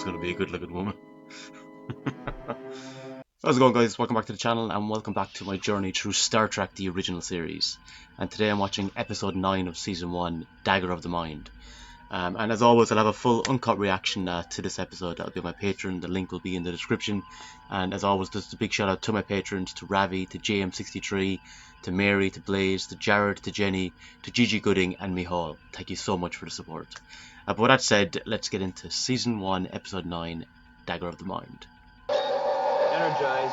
was going to be a good looking woman. How's it going, guys? Welcome back to the channel and welcome back to my journey through Star Trek the original series. And today I'm watching episode 9 of season 1, Dagger of the Mind. And as always, I'll have a full uncut reaction to this episode. That'll be on my Patreon. The link will be in the description. And as always, just a big shout out to my patrons, to Ravi, to JM63, to Mary, to Blaze, to Jared, to Jenny, to Gigi Gooding and Mihal. Thank you so much for the support. But with that said, let's get into season 1, episode 9, Dagger of the Mind. Energize.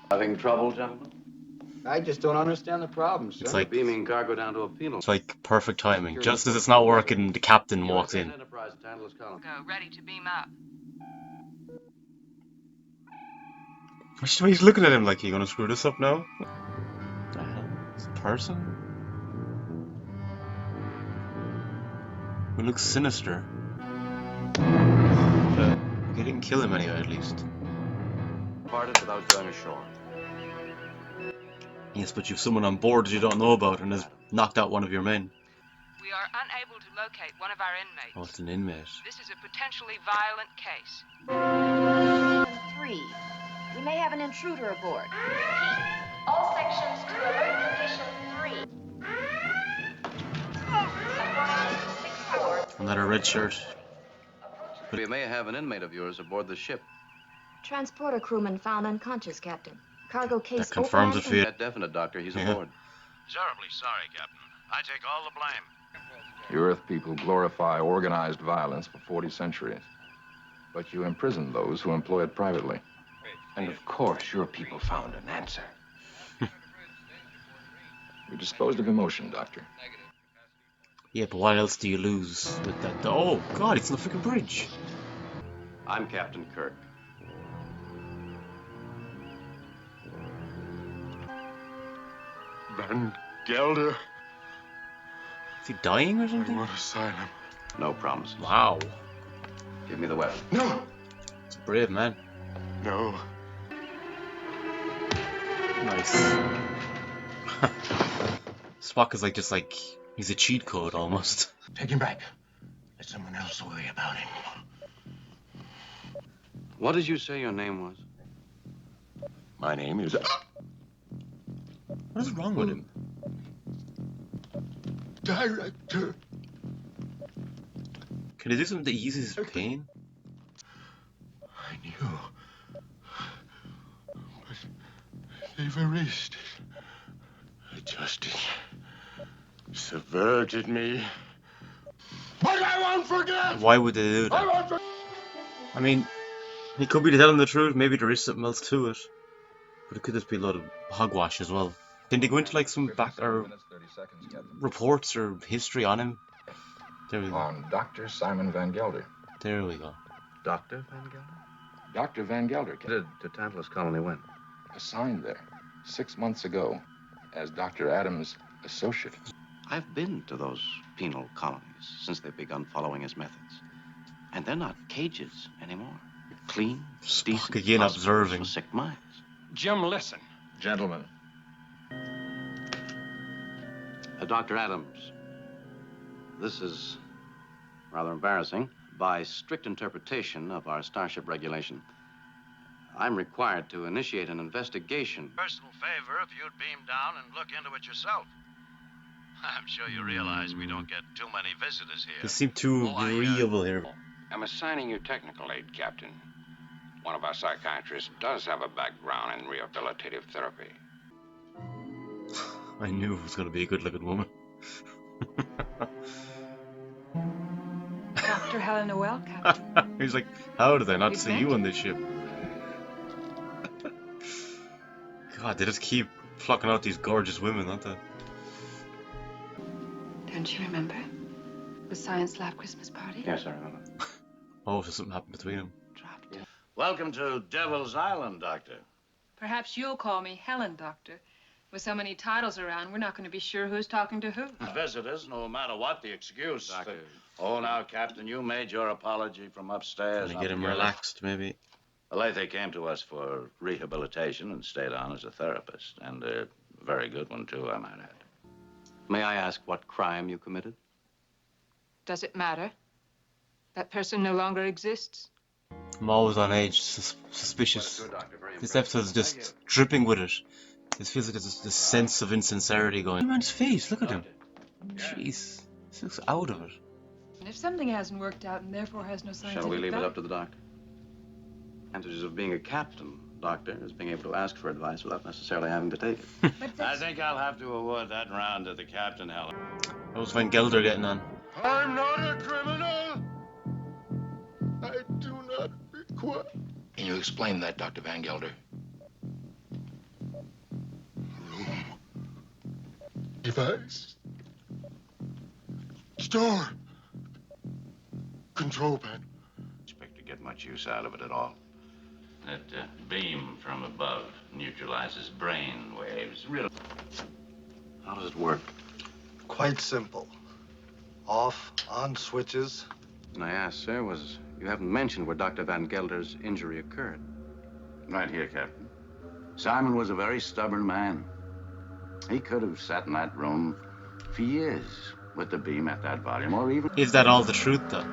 Having trouble, gentlemen? I just don't understand the problem, sir. It's like Beaming cargo down to a penal. It's like perfect timing. Just as it's not working, the captain walks in. Enterprise, Tantalus Colony. Go, ready to beam up. He's looking at him like, you gonna screw this up now? What the hell? It's a person? It looks sinister. But he didn't kill him anyway, at least. Parted without going ashore. Yes, but you've someone on board you don't know about and has knocked out one of your men. We are unable to locate one of our inmates. Oh, it's an inmate. This is a potentially violent case. 3. We may have an intruder aboard. All sections to alert condition 3. Another red shirt. We may have an inmate of yours aboard the ship. Transporter crewman found unconscious, Captain. Cargo case That confirms open it for you. That definite, Doctor. He's Yeah. aboard. Terribly sorry, Captain. I take all the blame. You Earth people glorify organized violence for 40 centuries. But you imprison those who employ it privately. And of course, your people found an answer. You disposed of emotion, Doctor. Yeah, but what else do you lose with that? Oh, God, it's on the freaking bridge. I'm Captain Kirk. Van Gelder, Is he dying or I something? want to sign him. No promises. Wow. Give me the weapon. No! It's a brave man. No. Nice. Spock is just like, he's a cheat code almost. Take him back. Let someone else worry about him. What did you say your name was? My name is... What is wrong with him? Director. Can he do something to ease his pain? I knew. But they've erased it. Adjusted. Subverted me. But I won't forget! Why would they do I that? won't forget! I mean, he could be telling the truth. Maybe there is something else to it. But it could just be a lot of hogwash as well. Didn't they go into some back or reports or history on him? There we go. On Dr. Simon Van Gelder. There we go. Dr. Van Gelder? Dr. Van Gelder Did to Tantalus Colony when? assigned there 6 months ago as Dr. Adams' associate. I've been to those penal colonies since they've begun following his methods. And they're not cages anymore. They're clean, Spock decent again hospitals observing. for sick minds. Jim, listen. Gentlemen, Dr. Adams, this is rather embarrassing. By strict interpretation of our Starship regulation, I'm required to initiate an investigation. Personal favor if you'd beam down and look into it yourself. I'm sure you realize we don't get too many visitors here. They seem too agreeable here. I'm assigning you technical aid, Captain. One of our psychiatrists does have a background in rehabilitative therapy. I knew it was going to be a good looking woman. Dr. Helen Noel, Captain. He's like, how did I not We've see met. you on this ship? God, they just keep plucking out these gorgeous women, don't they? Don't you remember? The science lab Christmas party? Yes, I remember. Oh, so something happened between them. Dropped. Welcome to Devil's Island, Doctor. Perhaps you'll call me Helen, Doctor. With so many titles around, we're not going to be sure who's talking to who. Visitors, no matter what the excuse. Doctor. Oh, now, Captain, you made your apology from upstairs. Trying to get him up here. relaxed, maybe. Well, they came to us for rehabilitation and stayed on as a therapist. And a very good one, too, I might add. May I ask what crime you committed? Does it matter? That person no longer exists? I'm always on edge, suspicious. This episode is just dripping with it. This feels like there's this sense of insincerity going. Look at man's face, look at him. Jeez, he looks out of it. And if something hasn't worked out and therefore has no scientific Shall we leave it value- up to the doctor? Advantages of being a captain, doctor, is being able to ask for advice without necessarily having to take it. I think I'll have to award that round to the captain, Helen. How's Van Gelder getting on? I'm not a criminal. I do not require. Can you explain that, Dr. Van Gelder? Room. Device. Store. Control panel. Expect to get much use out of it at all. That beam from above neutralizes brain waves. Really. How does it work? Quite simple. Off, on switches. And I asked, sir, you haven't mentioned where Dr. Van Gelder's injury occurred. Right here, Captain. Simon was a very stubborn man. He could have sat in that room for years with the beam at that volume, or even... Is that all the truth, though?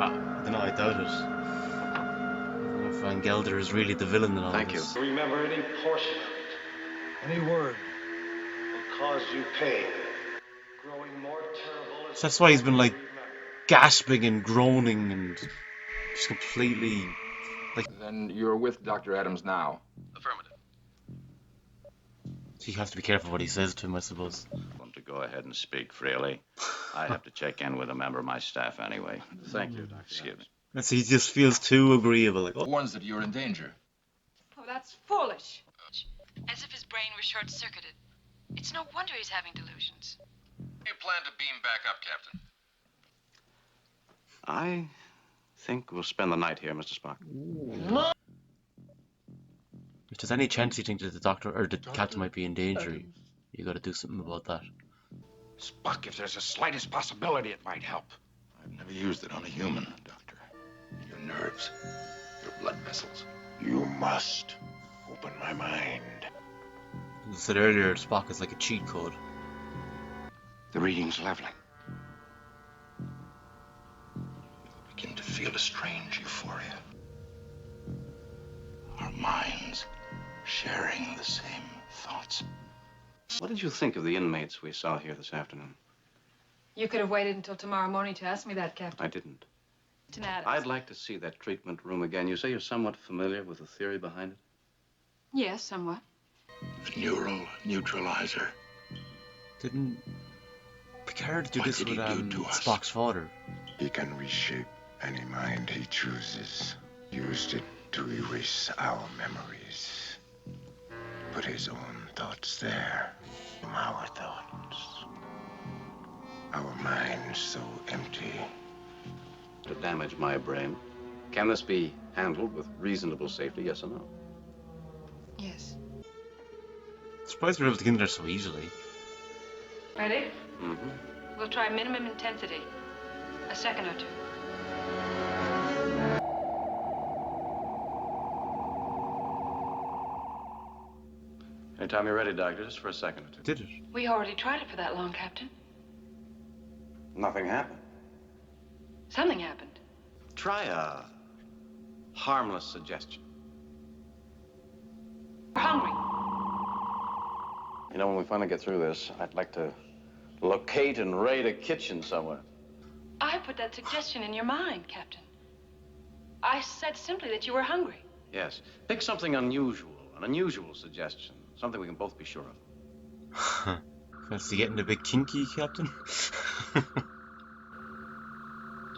I don't know, I doubt it. I don't know if Van Gelder is really the villain in all Thank this. you. Remember any portion of it, any word will cause you pain, growing more terrible as So that's why he's been like gasping and groaning and just completely like. Then you're with Dr. Adams now. Affirmative. So you have to be careful what he says to him, I suppose. Want to go ahead and speak freely. I have to check in with a member of my staff anyway. Thank you, Dr. Excuse me. And so he just feels too agreeable, like, oh. Warns that you're in danger. Oh, that's foolish. As if his brain were short-circuited. It's no wonder he's having delusions. You plan to beam back up, Captain? I think we'll spend the night here, Mr. Spock. If there's any chance you think that the doctor or the captain might be in danger, you got to do something about that. Spock, if there's the slightest possibility, it might help. I've never used it on a human, Doctor. Your nerves, your blood vessels. You must open my mind. As I said earlier, Spock is like a cheat code. The reading's leveling. I begin to feel a strange euphoria. Our minds sharing the same thoughts. What did you think of the inmates we saw here this afternoon? You could have waited until tomorrow morning to ask me that, Captain. I didn't. Adams. I'd like to see that treatment room again. You say you're somewhat familiar with the theory behind it? Yes, somewhat. A neural neutralizer. Didn't Picard do What this did with he do to us? Spock's father? He can reshape any mind he chooses. Used it to erase our memories. Put his own thoughts there. Our thoughts. Our minds so empty. To damage my brain. Can this be handled with reasonable safety, yes or no? Yes. Surprised we were able to get in there so easily. Ready? Mm-hmm. We'll try minimum intensity. A second or two. Anytime you're ready, Doctor, just for a second or two. Did it? We already tried it for that long, Captain. Nothing happened. Something happened. Try a harmless suggestion. We're hungry. You know, when we finally get through this, I'd like to locate and raid a kitchen somewhere. I put that suggestion in your mind, Captain. I said simply that you were hungry. Yes. Pick something unusual, an unusual suggestion. Something we can both be sure of. Fancy getting a bit kinky, Captain?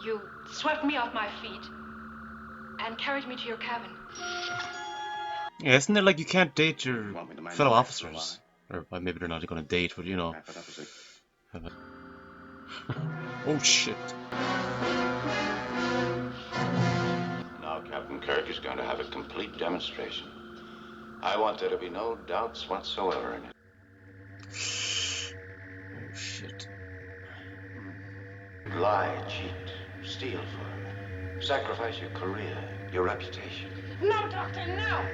You swept me off my feet and carried me to your cabin. Yeah, isn't it like you can't date your Want me to mind fellow my officers? Or well, maybe they're not going to date, but you know. Wrap it up as a- Have a... Oh shit. Now Captain Kirk is going to have a complete demonstration. I want there to be no doubts whatsoever in it. Oh shit. Lie, cheat, steal for it. Sacrifice your career, your reputation. No, Doctor, no!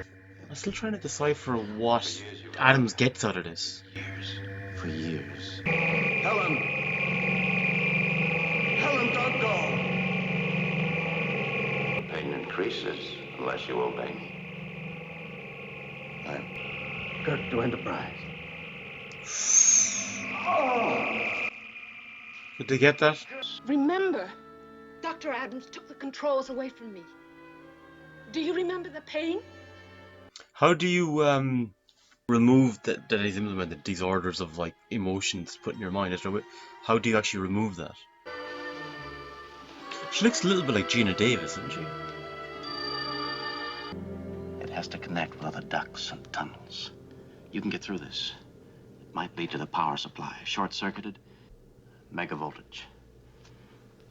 I'm still trying to decipher what Adams gets out of this. Years, for years. Helen! Helen, don't go! The pain increases unless you obey me. I'm Kirk to Enterprise. Did they get that? Remember, Dr. Adams took the controls away from me. Do you remember the pain? How do you remove that he's implemented these orders of like emotions put in your mind? How do you actually remove that? She looks a little bit like Gina Davis, doesn't she? It has to connect with other ducts and tunnels. You can get through this. It might lead to the power supply. Short-circuited, mega voltage.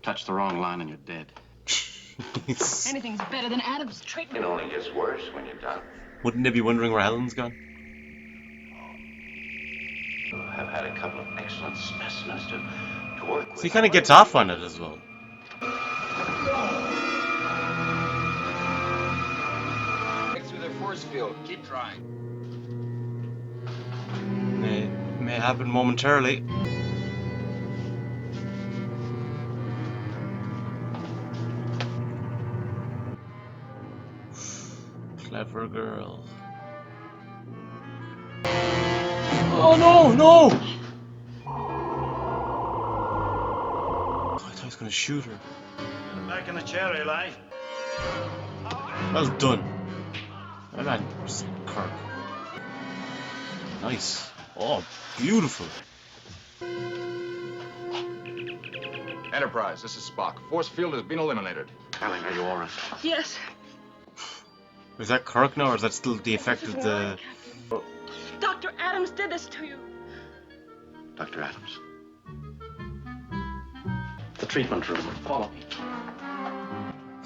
Touch the wrong line and you're dead. Anything's better than Adams' It treatment. only gets worse when you're done. Wouldn't they be wondering where Helen's gone? I've had a couple of excellent specimens to work with. So he kind of gets off on it as well. Break through their force field. Keep trying. May happen momentarily. Clever girl. Oh no, no! I thought he was gonna shoot her. Back in the chair, Eli. Well done. Well done, Kirk. Nice. Oh, beautiful. Enterprise, this is Spock. Force field has been eliminated. Helen, are you all right? Yes. Is that Kirk now, or is that still the effect of the... Dr. Adams did this to you. Dr. Adams. The treatment room. Follow me.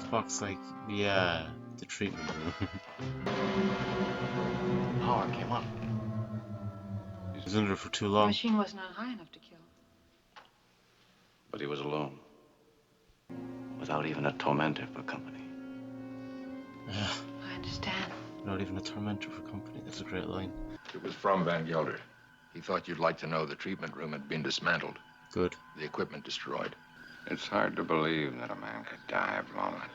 Spock's like, yeah, the treatment room. Power came on. He was under it for too The long. machine was not high enough to kill. But he was alone. Without even a tormentor for company. Yeah, I understand. not even a tormentor for company. That's a great line. It was from Van Gelder. He thought you'd like to know the treatment room had been dismantled. Good. The equipment destroyed. It's hard to believe that a man could die of loneliness.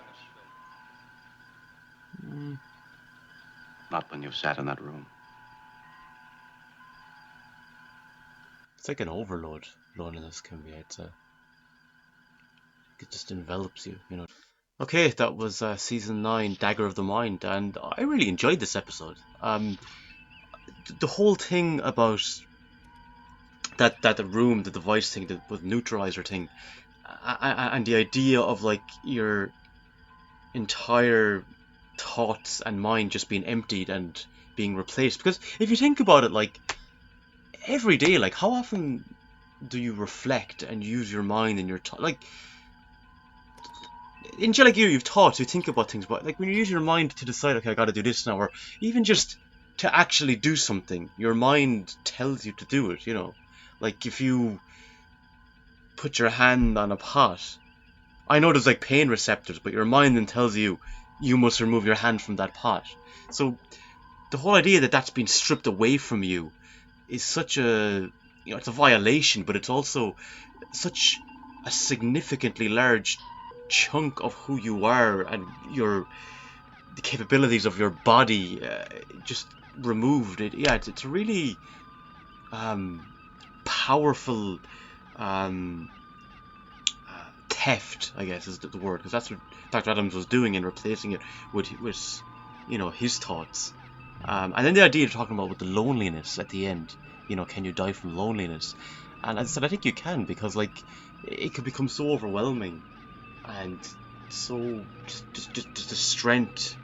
Not when you've sat in that room. It's like an overload. Loneliness can be. It just envelops you, you know. Okay, that was season 9, Dagger of the Mind, and I really enjoyed this episode. The whole thing about that the room, the device thing, the neutralizer thing, and the idea of like your entire thoughts and mind just being emptied and being replaced. Because if you think about it, like every day, like how often do you reflect and use your mind and your like? In like you've thoughts, you think about things, but like when you use your mind to decide, okay, I got to do this now, or even just to actually do something, your mind tells you to do it. You know, like if you put your hand on a pot, I know there's like pain receptors, but your mind then tells you you must remove your hand from that pot. So the whole idea that that's been stripped away from you is such a, you know, it's a violation, but it's also such a significantly large chunk of who you are and the capabilities of your body just removed. It's a really powerful theft, I guess is the word, because that's what Dr. Adams was doing in replacing it with you know, his thoughts. And then the idea of talking about with the loneliness at the end, you know, can you die from loneliness? And as I said, I think you can, because like it can become so overwhelming, and so just the strength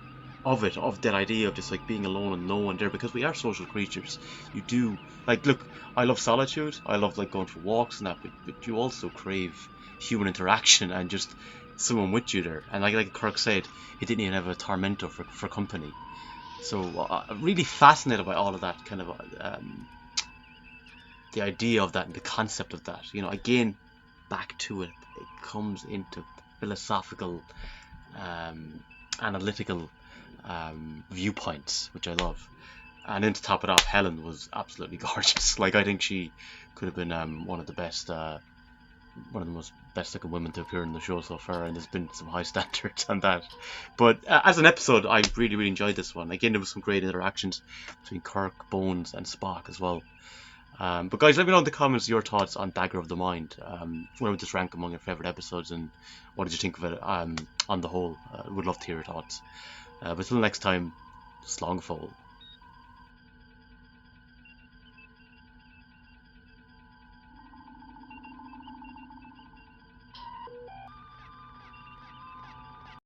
of it, of that idea of just like being alone and no one there, because we are social creatures. You do, like, look, I love solitude, I love like going for walks and that, but you also crave human interaction and just someone with you there. And like Kirk said, he didn't even have a tormentor for company. So I'm really fascinated by all of that kind of the idea of that and the concept of that. You know, again, back to it comes into philosophical, analytical viewpoints, which I love. And then to top it off, Helen was absolutely gorgeous. Like, I think she could have been one of the best, one of the most best-looking women to appear in the show so far, and there's been some high standards on that. But as an episode, I really, really enjoyed this one. Again, there was some great interactions between Kirk, Bones, and Spock as well. But guys, let me know in the comments your thoughts on Dagger of the Mind. Where would this rank among your favourite episodes, and what did you think of it on the whole? Would love to hear your thoughts. But until next time, slán fall.